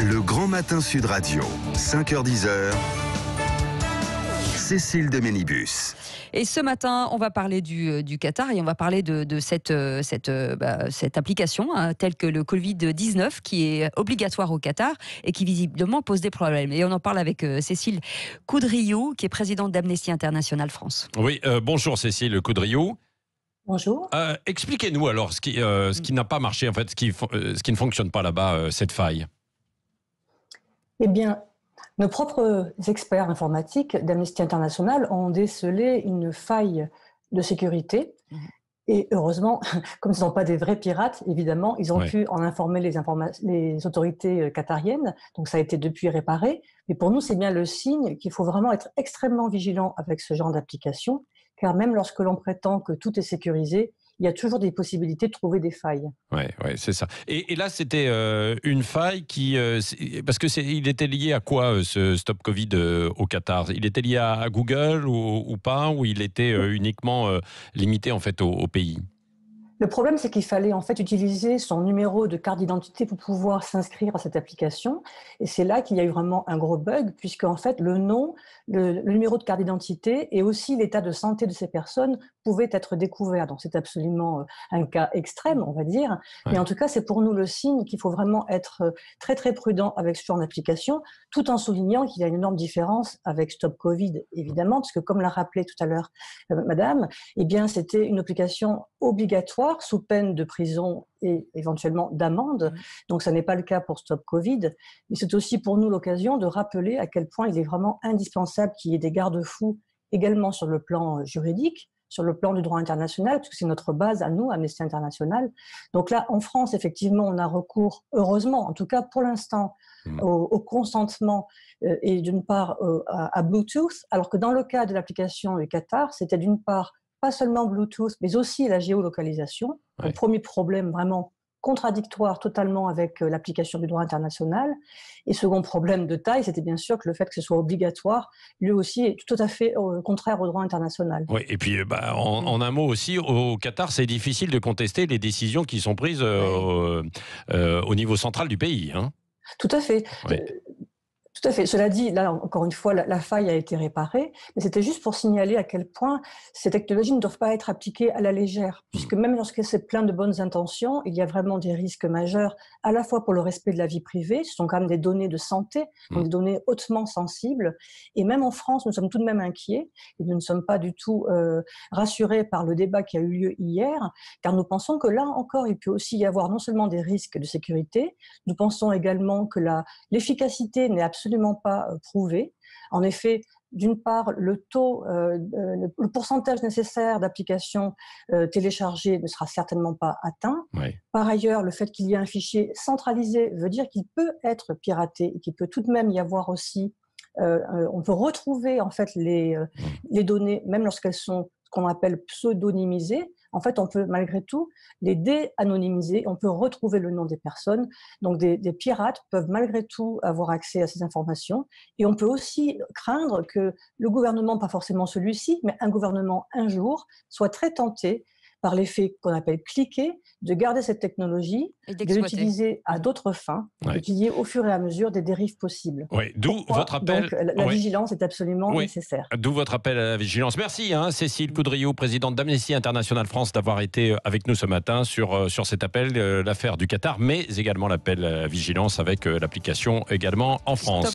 Le Grand Matin Sud Radio, 5h-10h, Cécile de Ménibus. Et ce matin, on va parler du Qatar et on va parler de cette application telle que le Covid-19 qui est obligatoire au Qatar et qui visiblement pose des problèmes. Et on en parle avec Cécile Coudriou, qui est présidente d'Amnesty International France. Oui, bonjour Cécile Coudriou. Bonjour. Expliquez-nous alors ce qui n'a pas marché, en fait, ce qui ne fonctionne pas là-bas, cette faille. Eh bien, nos propres experts informatiques d'Amnesty International ont décelé une faille de sécurité. Et heureusement, comme ce ne sont pas des vrais pirates, évidemment, ils ont pu en informer les autorités qatariennes. Donc ça a été depuis réparé. Mais pour nous, c'est bien le signe qu'il faut vraiment être extrêmement vigilant avec ce genre d'application, car même lorsque l'on prétend que tout est sécurisé, il y a toujours des possibilités de trouver des failles. Oui, c'est ça. Et là, c'était une faille qui... parce qu'il était lié à quoi, ce Stop Covid au Qatar? Il était lié à Google ou pas? Ou il était uniquement limité en fait au pays? Le problème, c'est qu'il fallait en fait utiliser son numéro de carte d'identité pour pouvoir s'inscrire à cette application. Et c'est là qu'il y a eu vraiment un gros bug, puisque en fait le nom, le numéro de carte d'identité et aussi l'état de santé de ces personnes pouvaient être découverts. Donc c'est absolument un cas extrême, on va dire. Mais en tout cas, c'est pour nous le signe qu'il faut vraiment être très très prudent avec ce genre d'application, tout en soulignant qu'il y a une énorme différence avec Stop Covid, évidemment, parce que comme l'a rappelé tout à l'heure Madame, eh bien c'était une application obligatoire sous peine de prison et éventuellement d'amende. Donc, ça n'est pas le cas pour Stop Covid. Mais c'est aussi pour nous l'occasion de rappeler à quel point il est vraiment indispensable qu'il y ait des garde-fous également sur le plan juridique, sur le plan du droit international, puisque c'est notre base à nous, Amnesty International. Donc là, en France, effectivement, on a recours, heureusement, en tout cas pour l'instant, au consentement et d'une part à Bluetooth, alors que dans le cas de l'application du Qatar, c'était d'une part pas seulement Bluetooth, mais aussi la géolocalisation. Le premier problème vraiment contradictoire totalement avec l'application du droit international. Et second problème de taille, c'était bien sûr que le fait que ce soit obligatoire, lui aussi, est tout à fait contraire au droit international. Oui, et puis en un mot aussi, au Qatar, c'est difficile de contester les décisions qui sont prises au niveau central du pays. Hein. Tout à fait. Tout à fait. Cela dit, là, encore une fois, la faille a été réparée, mais c'était juste pour signaler à quel point ces technologies ne doivent pas être appliquées à la légère, puisque même lorsque c'est plein de bonnes intentions, il y a vraiment des risques majeurs, à la fois pour le respect de la vie privée, ce sont quand même des données de santé, donc des données hautement sensibles, et même en France, nous sommes tout de même inquiets, et nous ne sommes pas du tout rassurés par le débat qui a eu lieu hier, car nous pensons que là encore, il peut aussi y avoir non seulement des risques de sécurité, nous pensons également que l'efficacité n'est absolument pas prouvé. En effet, d'une part, le pourcentage nécessaire d'applications téléchargées ne sera certainement pas atteint. Par ailleurs, le fait qu'il y ait un fichier centralisé veut dire qu'il peut être piraté et qu'il peut tout de même y avoir aussi, on peut retrouver en fait les données, même lorsqu'elles sont ce qu'on appelle pseudonymisées. En fait, on peut malgré tout les dé-anonymiser, on peut retrouver le nom des personnes. Donc des pirates peuvent malgré tout avoir accès à ces informations. Et on peut aussi craindre que le gouvernement, pas forcément celui-ci, mais un gouvernement un jour, soit très tenté par l'effet qu'on appelle cliquer, de garder cette technologie, de l'utiliser à d'autres fins, et qu'il y ait au fur et à mesure des dérives possibles. D'où votre appel. Donc la vigilance est absolument nécessaire. D'où votre appel à la vigilance. Merci Cécile Coudriou, présidente d'Amnesty International France, d'avoir été avec nous ce matin sur cet appel, l'affaire du Qatar, mais également l'appel à la vigilance avec l'application également en France.